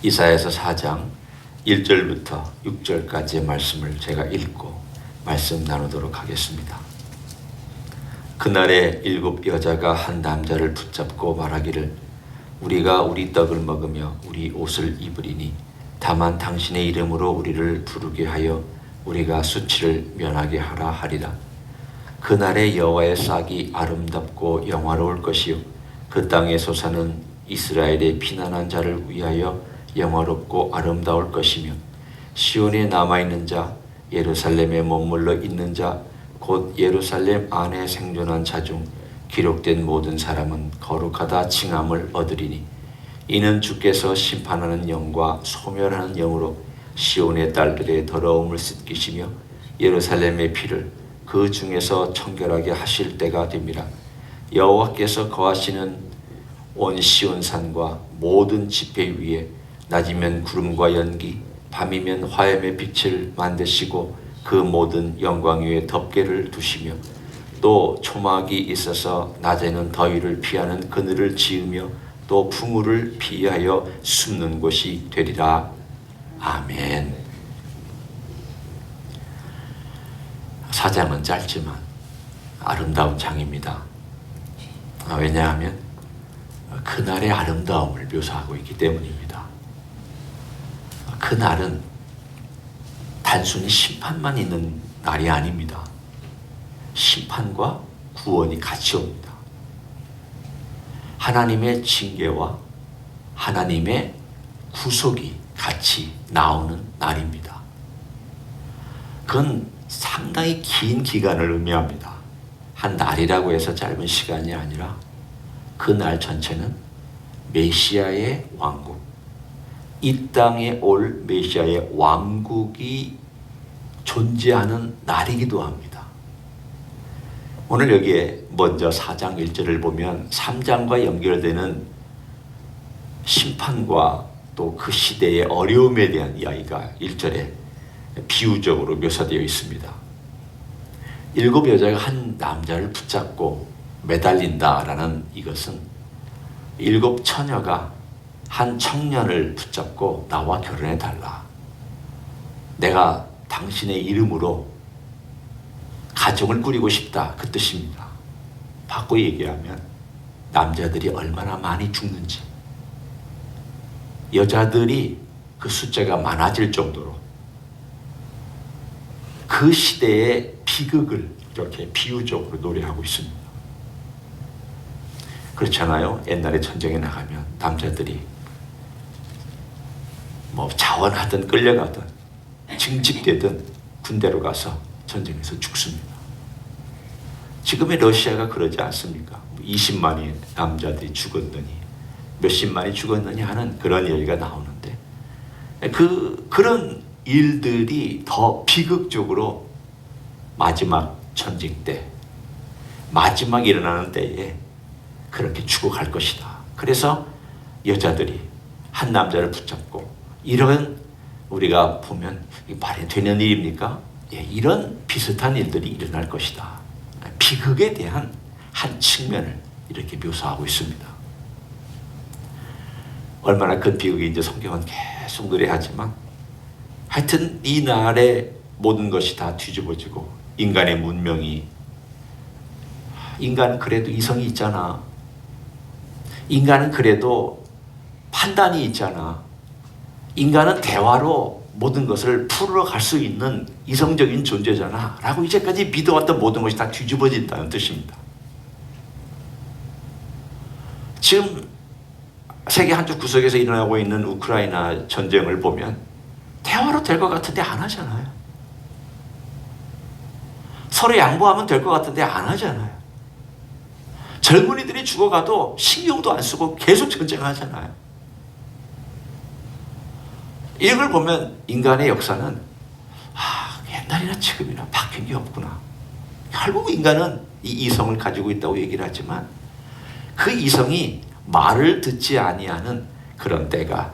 이사야서 4장 1절부터 6절까지의 말씀을 제가 읽고 말씀 나누도록 하겠습니다. 그날에 7 여자가 한 남자를 붙잡고 말하기를 우리가 우리 떡을 먹으며 우리 옷을 입으리니 다만 당신의 이름으로 우리를 부르게 하여 우리가 수치를 면하게 하라 하리라. 그날에 여호와의 싹이 아름답고 영화로울 것이요 그 땅에 솟아는 이스라엘의 피난한 자를 위하여 영화롭고 아름다울 것이며 시온에 남아있는 자 예루살렘에 머물러 있는 자 곧 예루살렘 안에 생존한 자 중 기록된 모든 사람은 거룩하다 칭함을 얻으리니 이는 주께서 심판하는 영과 소멸하는 영으로 시온의 딸들의 더러움을 씻기시며 예루살렘의 피를 그 중에서 청결하게 하실 때가 됩니다. 여호와께서 거하시는 온 시온산과 모든 지폐 위에 낮이면 구름과 연기, 밤이면 화염의 빛을 만드시고 그 모든 영광 위에 덮개를 두시며 또 초막이 있어서 낮에는 더위를 피하는 그늘을 지으며 또 풍우를 피하여 숨는 곳이 되리라. 아멘. 사장은 짧지만 아름다운 장입니다. 왜냐하면 그날의 아름다움을 묘사하고 있기 때문입니다. 그날은 단순히 심판만 있는 날이 아닙니다. 심판과 구원이 같이 옵니다. 하나님의 징계와 하나님의 구속이 같이 나오는 날입니다. 그건 상당히 긴 기간을 의미합니다. 한 날이라고 해서 짧은 시간이 아니라 그 날 전체는 메시아의 왕국, 이 땅에 올 메시아의 왕국이 존재하는 날이기도 합니다. 오늘 여기에 먼저 4장 1절을 보면 3장과 연결되는 심판과 또 그 시대의 어려움에 대한 이야기가 1절에 비유적으로 묘사되어 있습니다. 7 여자가 한 남자를 붙잡고 매달린다라는 이것은 7 처녀가 한 청년을 붙잡고 나와 결혼해 달라. 내가 당신의 이름으로 가정을 꾸리고 싶다. 그 뜻입니다. 바꿔 얘기하면 남자들이 얼마나 많이 죽는지, 여자들이 그 숫자가 많아질 정도로 그 시대의 비극을 이렇게 비유적으로 노래하고 있습니다. 그렇잖아요. 옛날에 전쟁에 나가면 남자들이 자원하든 끌려가든 징집되든 군대로 가서 전쟁에서 죽습니다. 지금의 러시아가 그러지 않습니까? 20만의 남자들이 죽었느니 몇십만이 죽었느니 하는 그런 얘기가 나오는데 그런 일들이 더 비극적으로 마지막 전쟁 때, 마지막 일어나는 때에 그렇게 죽어갈 것이다. 그래서 여자들이 한 남자를 붙잡고, 이런 우리가 보면 말이 되는 일입니까? 예, 이런 비슷한 일들이 일어날 것이다. 비극에 대한 한 측면을 이렇게 묘사하고 있습니다. 얼마나 큰 비극인지 성경은 계속 노래하지만 하여튼 이 날에 모든 것이 다 뒤집어지고 인간의 문명이, 인간은 그래도 이성이 있잖아. 인간은 그래도 판단이 있잖아. 인간은 대화로 모든 것을 풀어갈 수 있는 이성적인 존재잖아 라고 이제까지 믿어왔던 모든 것이 다 뒤집어진다는 뜻입니다. 지금 세계 한쪽 구석에서 일어나고 있는 우크라이나 전쟁을 보면 대화로 될 것 같은데 안 하잖아요. 서로 양보하면 될 것 같은데 안 하잖아요. 젊은이들이 죽어가도 신경도 안 쓰고 계속 전쟁하잖아요. 이걸 보면 인간의 역사는 옛날이나 지금이나 바뀐 게 없구나. 결국 인간은 이 이성을 가지고 있다고 얘기를 하지만 그 이성이 말을 듣지 아니하는 그런 때가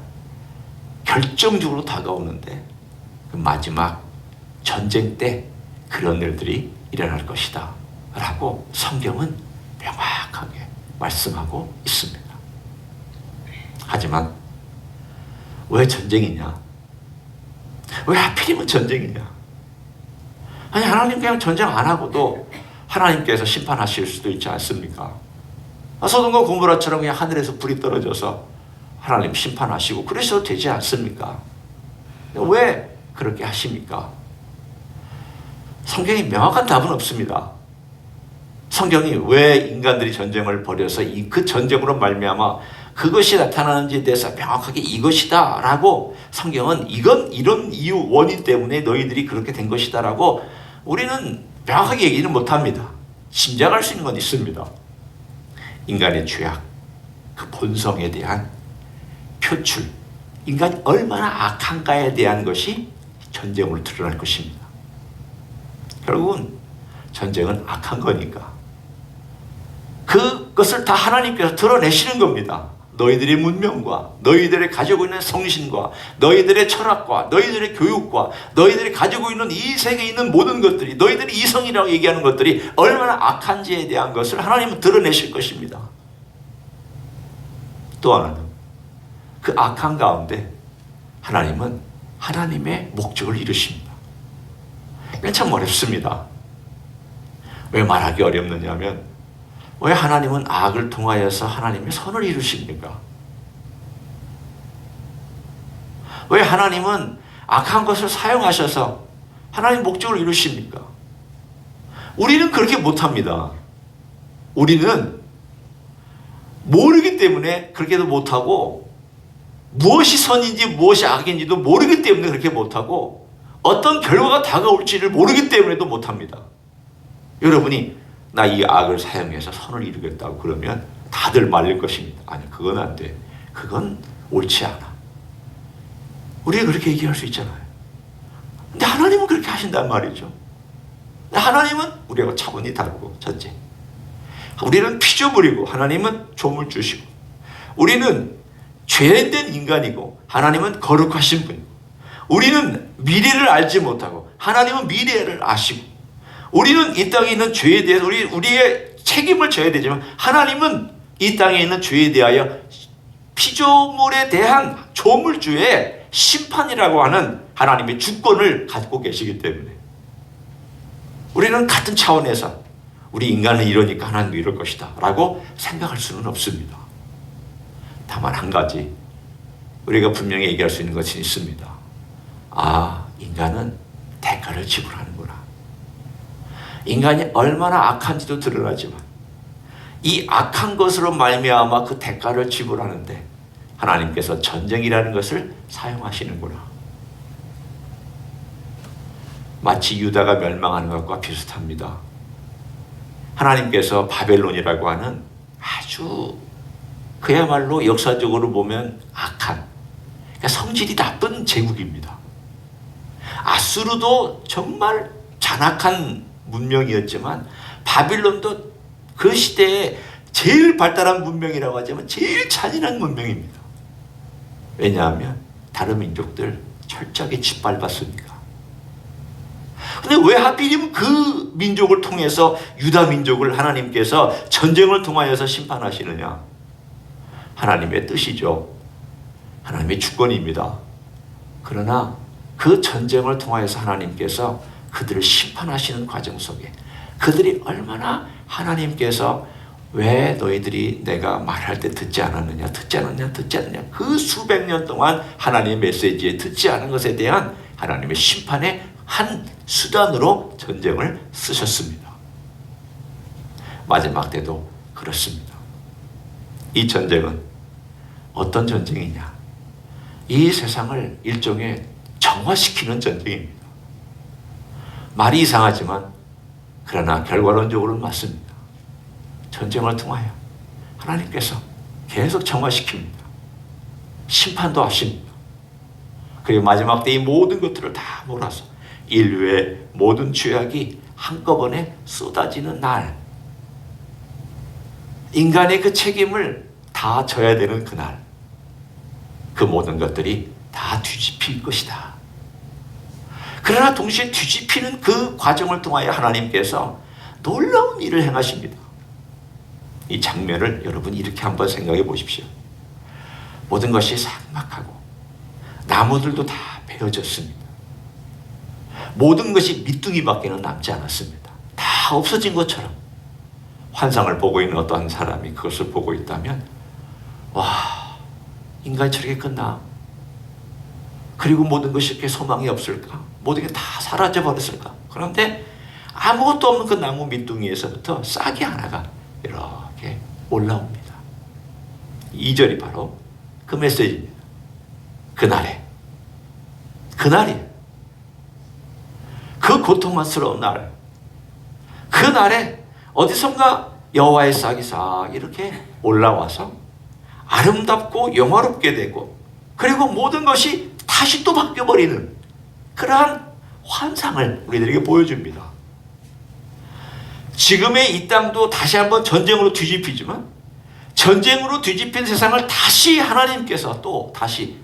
결정적으로 다가오는데 그 마지막 전쟁 때 그런 일들이 일어날 것이다 라고 성경은 명확하게 말씀하고 있습니다. 하지만 왜 전쟁이냐? 왜 하필이면 전쟁이냐? 아니, 하나님 그냥 전쟁 안 하고도 하나님께서 심판하실 수도 있지 않습니까? 소돔과 고모라처럼 그냥 하늘에서 불이 떨어져서 하나님 심판하시고 그러셔도 되지 않습니까? 왜 그렇게 하십니까? 성경이 명확한 답은 없습니다. 성경이 왜 인간들이 전쟁을 벌여서 그 전쟁으로 말미암아 그것이 나타나는지에 대해서 명확하게 이것이다 라고 성경은 이런 이유 원인 때문에 너희들이 그렇게 된 것이다 라고 우리는 명확하게 얘기는 못합니다. 짐작할 수 있는 건 있습니다. 인간의 죄악, 그 본성에 대한 표출, 인간이 얼마나 악한가에 대한 것이 전쟁으로 드러날 것입니다. 결국은 전쟁은 악한 거니까 그것을 다 하나님께서 드러내시는 겁니다. 너희들의 문명과 너희들이 가지고 있는 성신과 너희들의 철학과 너희들의 교육과 너희들이 가지고 있는 이 세계에 있는 모든 것들이 너희들이 이성이라고 얘기하는 것들이 얼마나 악한지에 대한 것을 하나님은 드러내실 것입니다. 또 하나는 그 악한 가운데 하나님은 하나님의 목적을 이루십니다. 이건 참 어렵습니다. 왜 말하기 어렵느냐면 왜 하나님은 악을 통하여서 하나님의 선을 이루십니까? 왜 하나님은 악한 것을 사용하셔서 하나님의 목적을 이루십니까? 우리는 그렇게 못합니다. 우리는 모르기 때문에 그렇게도 못하고 무엇이 선인지 무엇이 악인지도 모르기 때문에 그렇게 못하고 어떤 결과가 다가올지를 모르기 때문에도 못합니다. 여러분이 나 이 악을 사용해서 선을 이루겠다고 그러면 다들 말릴 것입니다. 아니, 그건 안 돼. 그건 옳지 않아. 우리가 그렇게 얘기할 수 있잖아요. 근데 하나님은 그렇게 하신단 말이죠. 하나님은 우리하고 차원이 다르고, 첫째, 우리는 피조물이고 하나님은 조물주시고, 우리는 죄된 인간이고 하나님은 거룩하신 분이고, 우리는 미래를 알지 못하고 하나님은 미래를 아시고, 우리는 이 땅에 있는 죄에 대해서 우리의 책임을 져야 되지만 하나님은 이 땅에 있는 죄에 대하여 피조물에 대한 조물주의 심판이라고 하는 하나님의 주권을 가지고 계시기 때문에 우리는 같은 차원에서 우리 인간은 이러니까 하나님도 이럴 것이다 라고 생각할 수는 없습니다. 다만 한 가지 우리가 분명히 얘기할 수 있는 것이 있습니다. 아, 인간은 대가를 지불하는구나. 인간이 얼마나 악한지도 드러나지만 이 악한 것으로 말미암아 그 대가를 지불하는데 하나님께서 전쟁이라는 것을 사용하시는구나. 마치 유다가 멸망하는 것과 비슷합니다. 하나님께서 바벨론이라고 하는 아주 그야말로 역사적으로 보면 악한, 그러니까 성질이 나쁜 제국입니다. 아수르도 정말 잔악한 문명이었지만 바빌론도 그 시대에 제일 발달한 문명이라고 하자면 제일 잔인한 문명입니다. 왜냐하면 다른 민족들 철저하게 짓밟았으니까. 근데 왜 하필이면 그 민족을 통해서 유다 민족을 하나님께서 전쟁을 통하여서 심판하시느냐? 하나님의 뜻이죠. 하나님의 주권입니다. 그러나 그 전쟁을 통하여서 하나님께서 그들을 심판하시는 과정 속에 그들이 얼마나 하나님께서 왜 너희들이 내가 말할 때 듣지 않았느냐 그 수백 년 동안 하나님의 메시지에 듣지 않은 것에 대한 하나님의 심판의 한 수단으로 전쟁을 쓰셨습니다. 마지막 때도 그렇습니다. 이 전쟁은 어떤 전쟁이냐? 이 세상을 일종의 정화시키는 전쟁입니다. 말이 이상하지만 그러나 결과론적으로는 맞습니다. 전쟁을 통하여 하나님께서 계속 정화시킵니다. 심판도 하십니다. 그리고 마지막 때 이 모든 것들을 다 몰아서 인류의 모든 죄악이 한꺼번에 쏟아지는 날, 인간의 그 책임을 다 져야 되는 그날, 그 모든 것들이 다 뒤집힐 것이다. 그러나 동시에 뒤집히는 그 과정을 통하여 하나님께서 놀라운 일을 행하십니다. 이 장면을 여러분이 이렇게 한번 생각해 보십시오. 모든 것이 삭막하고 나무들도 다 베어졌습니다. 모든 것이 밑둥이밖에는 남지 않았습니다. 다 없어진 것처럼 환상을 보고 있는 어떠한 사람이 그것을 보고 있다면, 와, 인간이 저렇게 끝나? 그리고 모든 것이 이렇게 소망이 없을까? 모든 게 다 사라져 버렸을까? 그런데 아무것도 없는 그 나무 밑둥이에서부터 싹이 하나가 이렇게 올라옵니다. 2절이 바로 그 메시지입니다. 그날에, 그 고통스러운 날, 그날에 어디선가 여호와의 싹이 싹 이렇게 올라와서 아름답고 영화롭게 되고, 그리고 모든 것이 다시 또 바뀌어버리는 그러한 환상을 우리들에게 보여줍니다. 지금의 이 땅도 다시 한번 전쟁으로 뒤집히지만, 전쟁으로 뒤집힌 세상을 다시 하나님께서 또 다시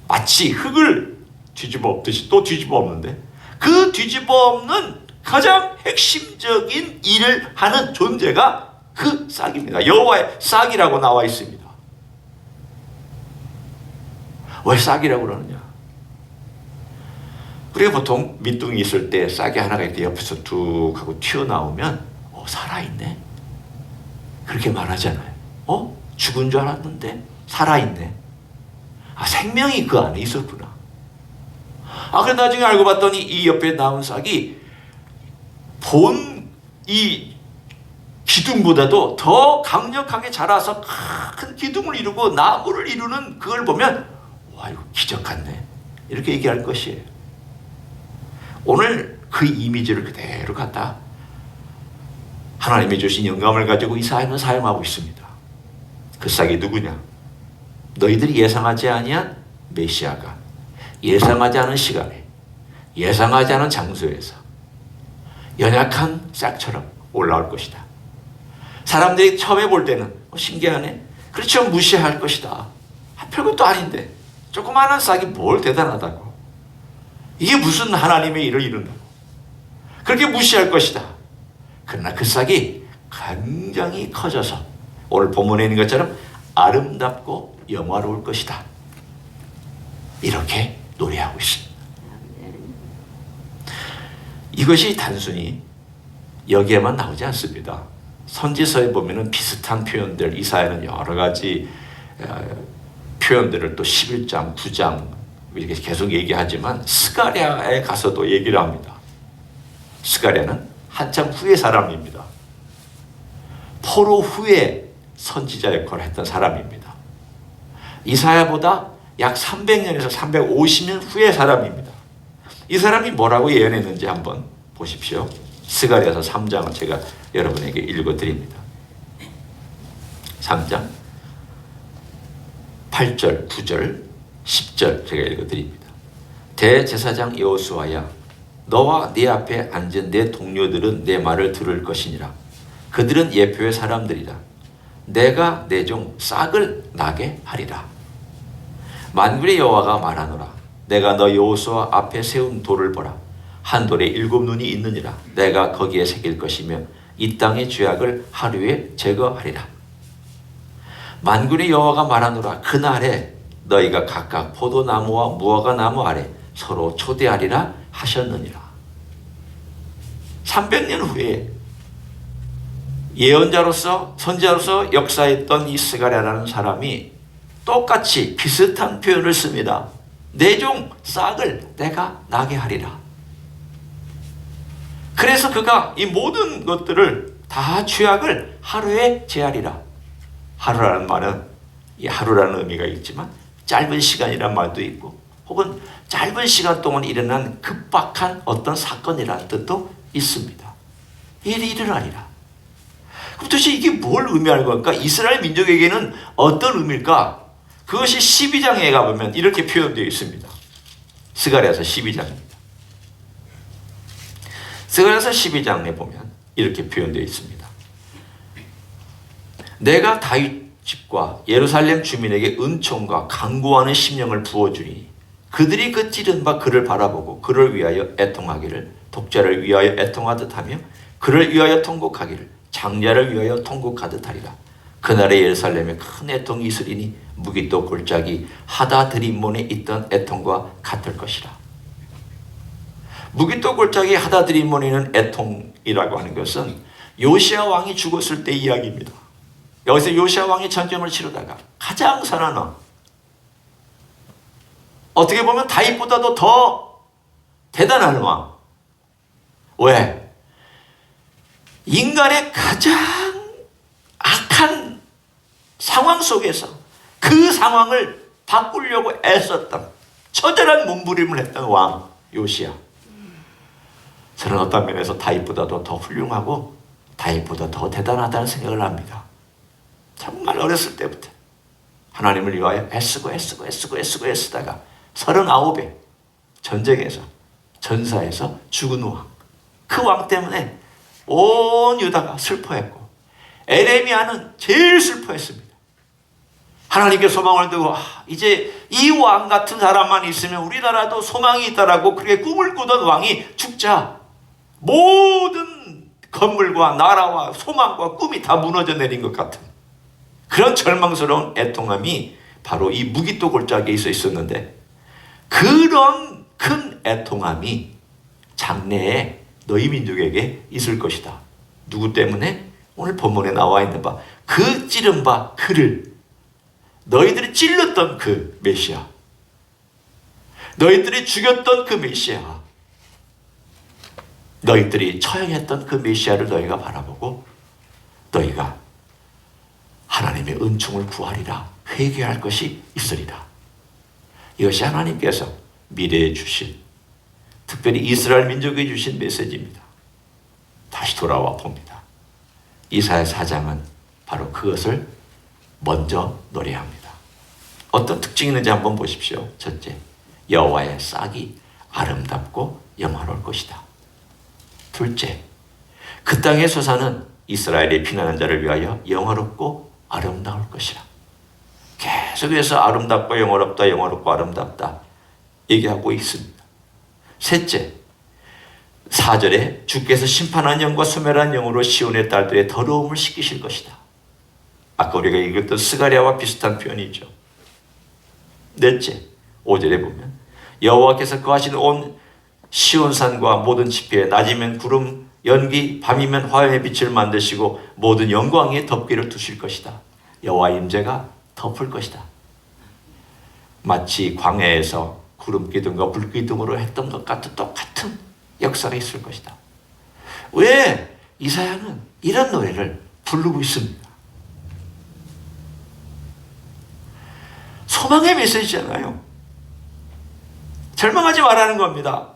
마치 흙을 뒤집어 엎듯이 또 뒤집어 엎는데, 그 뒤집어 엎는 가장 핵심적인 일을 하는 존재가 그 싹입니다. 여호와의 싹이라고 나와 있습니다. 왜 싹이라고 그러느냐? 우리가 보통 밑둥이 있을 때 싹이 하나가 이렇게 옆에서 툭 하고 튀어나오면 살아있네? 그렇게 말하잖아요. 죽은 줄 알았는데 살아있네. 생명이 그 안에 있었구나. 그래 나중에 알고 봤더니 이 옆에 나온 싹이 본 이 기둥보다도 더 강력하게 자라서 큰 기둥을 이루고 나무를 이루는 그걸 보면, 와, 이거 기적 같네, 이렇게 얘기할 것이에요. 오늘 그 이미지를 그대로 갖다 하나님이 주신 영감을 가지고 이사야는 사용하고 있습니다. 그 싹이 누구냐? 너희들이 예상하지 아니한 메시아가 예상하지 않은 시간에, 예상하지 않은 장소에서 연약한 싹처럼 올라올 것이다. 사람들이 처음에 볼 때는 신기하네, 그렇죠, 무시할 것이다, 별것도 아닌데 조그마한 싹이 뭘 대단하다고, 이게 무슨 하나님의 일을 이룬다고 그렇게 무시할 것이다. 그러나 그 싹이 굉장히 커져서 오늘 본문에 있는 것처럼 아름답고 영화로울 것이다, 이렇게 노래하고 있습니다. 이것이 단순히 여기에만 나오지 않습니다. 선지서에 보면은 비슷한 표현들, 이사야는 여러 가지 표현들을 또 11장, 9장 이렇게 계속 얘기하지만 스가랴에 가서도 얘기를 합니다. 스가랴는 한참 후의 사람입니다. 포로 후에 선지자 역할을 했던 사람입니다. 이사야보다 약 300년에서 350년 후의 사람입니다. 이 사람이 뭐라고 예언했는지 한번 보십시오. 스가랴서 3장을 제가 여러분에게 읽어드립니다. 3장 8절, 9절, 10절 제가 읽어드립니다. 대제사장 여호수아야, 너와 네 앞에 앉은 내 동료들은 내 말을 들을 것이니라. 그들은 예표의 사람들이라. 내가 내 종 싹을 나게 하리라. 만군의 여호와가 말하노라. 내가 너 여호수아 앞에 세운 돌을 보라. 한 돌에 7눈이 있느니라. 내가 거기에 새길 것이며 이 땅의 죄악을 하루에 제거하리라. 만군의 여호와가 말하노라. 그날에 너희가 각각 포도나무와 무화과나무 아래 서로 초대하리라 하셨느니라. 300년 후에 예언자로서 선지자로서 역사했던 이 스가랴라는 사람이 똑같이 비슷한 표현을 씁니다. 내 종 싹을 내가 나게 하리라. 그래서 그가 이 모든 것들을 다 죄악을 하루에 제하리라. 하루라는 말은 이 하루라는 의미가 있지만 짧은 시간이란 말도 있고, 혹은 짧은 시간 동안 일어난 급박한 어떤 사건이라는 뜻도 있습니다. 일이 일어나리라. 그럼 도대체 이게 뭘 의미하는 걸까? 이스라엘 민족에게는 어떤 의미일까? 그것이 12장에 가보면 이렇게 표현되어 있습니다. 스가랴서 12장입니다. 스가랴서 12장에 보면 이렇게 표현되어 있습니다. 내가 다윗 집과 예루살렘 주민에게 은총과 강구하는 심령을 부어주니 그들이 그 찌른 바 그를 바라보고 그를 위하여 애통하기를, 독자를 위하여 애통하듯 하며 그를 위하여 통곡하기를, 장자를 위하여 통곡하듯 하리라. 그날의 예루살렘에 큰 애통이 있으리니 무기또 골짜기 하다드림몬에 있던 애통과 같을 것이라. 무기또 골짜기 하다드림몬에 있는 애통이라고 하는 것은 요시야 왕이 죽었을 때 이야기입니다. 여기서 요시야 왕이 전쟁을 치르다가 가장 선한 왕, 어떻게 보면 다윗보다도 더 대단한 왕. 왜? 인간의 가장 악한 상황 속에서 그 상황을 바꾸려고 애썼던, 처절한 몸부림을 했던 왕 요시야. 저는 어떤 면에서 다윗보다도 더 훌륭하고 다윗보다 더 대단하다는 생각을 합니다. 정말 어렸을 때부터 하나님을 위하여 애쓰다가 39에 전쟁에서 전사에서 죽은 왕. 그 왕 때문에 온 유다가 슬퍼했고 에레미야는 제일 슬퍼했습니다. 하나님께 소망을 두고 이제 이 왕 같은 사람만 있으면 우리나라도 소망이 있다라고 그렇게 꿈을 꾸던 왕이 죽자 모든 건물과 나라와 소망과 꿈이 다 무너져 내린 것 같은 그런 절망스러운 애통함이 바로 이 무기또 골짜기에 있었는데, 그런 큰 애통함이 장래에 너희 민족에게 있을 것이다. 누구 때문에? 오늘 본문에 나와 있는 바, 그 찌른 바 그를, 너희들이 찔렀던 그 메시아, 너희들이 죽였던 그 메시아, 너희들이 처형했던 그 메시아를 너희가 바라보고 너희가 하나님의 은총을 구하리라, 회개할 것이 있으리라. 이것이 하나님께서 미래에 주신, 특별히 이스라엘 민족에 주신 메시지입니다. 다시 돌아와 봅니다. 이사야 4장은 바로 그것을 먼저 노래합니다. 어떤 특징이 있는지 한번 보십시오. 첫째, 여호와의 싹이 아름답고 영화로울 것이다. 둘째, 그 땅의 소사는 이스라엘의 피난한 자를 위하여 영화롭고 아름다울 것이라. 계속해서 아름답고 영화롭다, 영화롭고 아름답다 얘기하고 있습니다. 셋째, 4절에 주께서 심판한 영과 소멸한 영으로 시온의 딸들의 더러움을 씻기실 것이다. 아까 우리가 읽었던 스가랴와 비슷한 표현이죠. 넷째, 5절에 보면 여호와께서 거하신 온 시온산과 모든 지표에 낮이면 구름, 연기, 밤이면 화염의 빛을 만드시고 모든 영광에 덮개를 두실 것이다. 여호와의 임재가 덮을 것이다. 마치 광야에서 구름 기둥과 불 기둥으로 했던 것 같은 똑같은 역사가 있을 것이다. 왜 이사야는 이런 노래를 부르고 있습니다? 소망의 메시지잖아요. 절망하지 말라는 겁니다.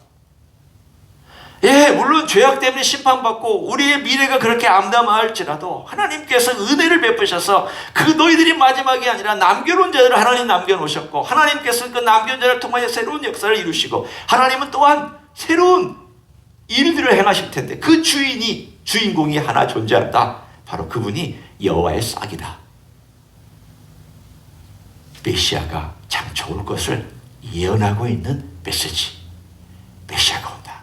예, 물론 죄악 때문에 심판받고 우리의 미래가 그렇게 암담할지라도 하나님께서 은혜를 베푸셔서 그 너희들이 마지막이 아니라 남겨놓은 자들을 하나님 남겨놓으셨고, 하나님께서 그 남겨놓은 자를 통하여 새로운 역사를 이루시고, 하나님은 또한 새로운 일들을 행하실 텐데 그 주인공이 하나 존재한다. 바로 그분이 여호와의 싹이다. 메시아가 장차 올 것을 예언하고 있는 메시지. 메시아가 온다.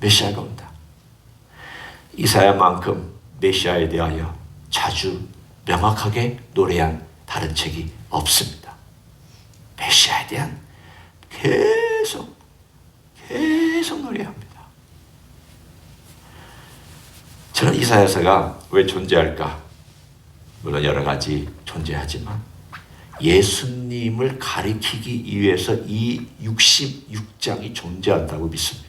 메시아가 온다. 이사야만큼 메시아에 대하여 자주 명확하게 노래한 다른 책이 없습니다. 메시아에 대한 계속 노래합니다. 저는 이사야서가 왜 존재할까? 물론 여러 가지 존재하지만 예수님을 가리키기 위해서 이 66장이 존재한다고 믿습니다.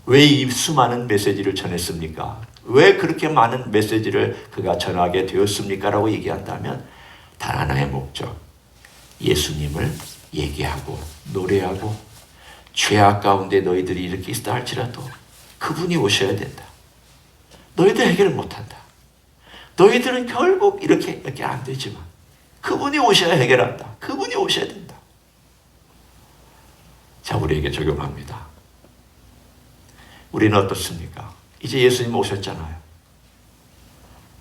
왜 이 수많은 메시지를 전했습니까? 왜 그렇게 많은 메시지를 그가 전하게 되었습니까? 라고 얘기한다면 단 하나의 목적, 예수님을 얘기하고 노래하고, 죄악 가운데 너희들이 이렇게 있다 할지라도 그분이 오셔야 된다. 너희들 해결을 못한다. 너희들은 결국 이렇게 안 되지만 그분이 오셔야 해결한다. 그분이 오셔야 된다. 자, 우리에게 적용합니다. 우리는 어떻습니까? 이제 예수님 오셨잖아요.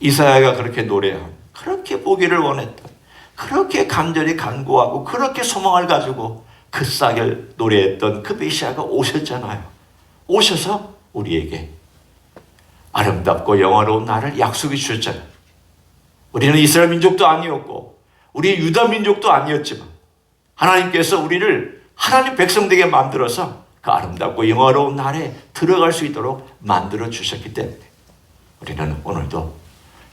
이사야가 그렇게 노래하고, 그렇게 보기를 원했던, 그렇게 간절히 간구하고, 그렇게 소망을 가지고 그 싹을 노래했던 그 메시아가 오셨잖아요. 오셔서 우리에게 아름답고 영화로운 나라를 약속해 주셨잖아요. 우리는 이스라엘 민족도 아니었고 우리 유다 민족도 아니었지만 하나님께서 우리를 하나님 백성 되게 만들어서 그 아름답고 영화로운 나라에 들어갈 수 있도록 만들어 주셨기 때문에 우리는 오늘도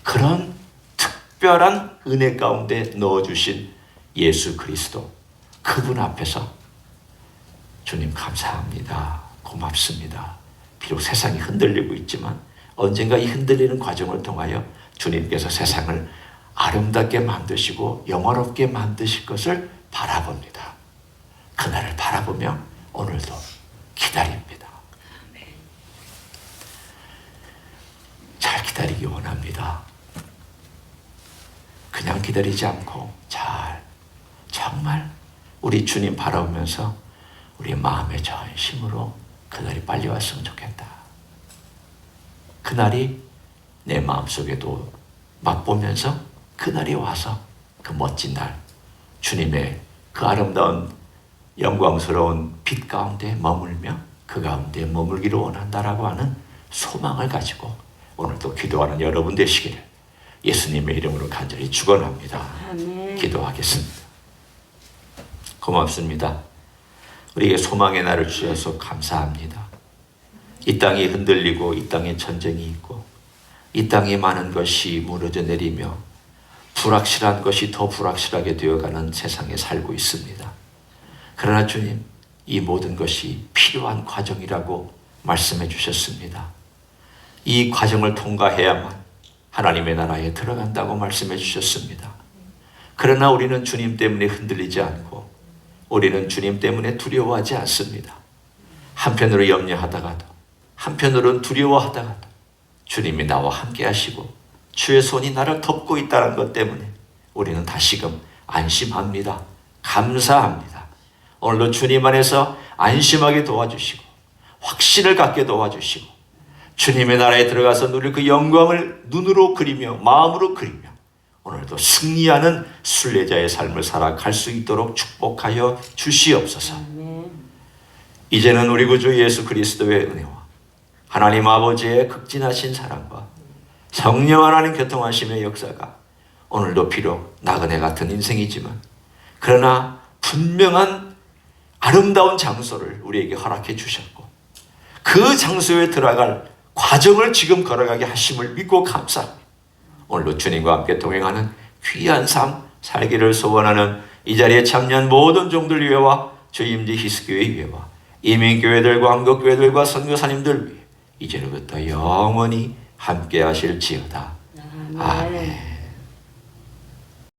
그런 특별한 은혜 가운데 넣어주신 예수 그리스도 그분 앞에서 주님 감사합니다. 고맙습니다. 비록 세상이 흔들리고 있지만 언젠가 이 흔들리는 과정을 통하여 주님께서 세상을 아름답게 만드시고 영화롭게 만드실 것을 바라봅니다. 그날을 바라보며 오늘도 기다립니다. 잘 기다리기 원합니다. 그냥 기다리지 않고 정말 우리 주님 바라보면서 우리 마음의 전심으로 그날이 빨리 왔으면 좋겠다. 그날이 내 마음속에도 맛보면서 그날이 와서 그 멋진 날 주님의 그 아름다운 영광스러운 빛 가운데 머물며 그 가운데 머물기를 원한다라고 하는 소망을 가지고 오늘도 기도하는 여러분 되시기를 예수님의 이름으로 간절히 축원합니다. 아멘. 기도하겠습니다. 고맙습니다. 우리에게 소망의 날을 주셔서 감사합니다. 이 땅이 흔들리고 이 땅에 전쟁이 있고 이 땅에 많은 것이 무너져 내리며 불확실한 것이 더 불확실하게 되어가는 세상에 살고 있습니다. 그러나 주님, 이 모든 것이 필요한 과정이라고 말씀해 주셨습니다. 이 과정을 통과해야만 하나님의 나라에 들어간다고 말씀해 주셨습니다. 그러나 우리는 주님 때문에 흔들리지 않고 우리는 주님 때문에 두려워하지 않습니다. 한편으로 염려하다가도 한편으로는 두려워하다가도 주님이 나와 함께 하시고 주의 손이 나를 덮고 있다는 것 때문에 우리는 다시금 안심합니다. 감사합니다. 오늘도 주님 안에서 안심하게 도와주시고 확신을 갖게 도와주시고 주님의 나라에 들어가서 누릴 그 영광을 눈으로 그리며 마음으로 그리며 오늘도 승리하는 순례자의 삶을 살아갈 수 있도록 축복하여 주시옵소서. 이제는 우리 구주 예수 그리스도의 은혜와 하나님 아버지의 극진하신 사랑과 성령 하나님 교통하심의 역사가 오늘도 비록 나그네 같은 인생이지만 그러나 분명한 아름다운 장소를 우리에게 허락해 주셨고 그 장소에 들어갈 과정을 지금 걸어가게 하심을 믿고 감사합니다. 오늘도 주님과 함께 동행하는 귀한 삶 살기를 소원하는 이 자리에 참여한 모든 종들 위해와 주임지 히스교회 위해와 이민교회들과 한국교회들과 선교사님들 위해 이제로부터 영원히 함께 하실지어다. 아멘.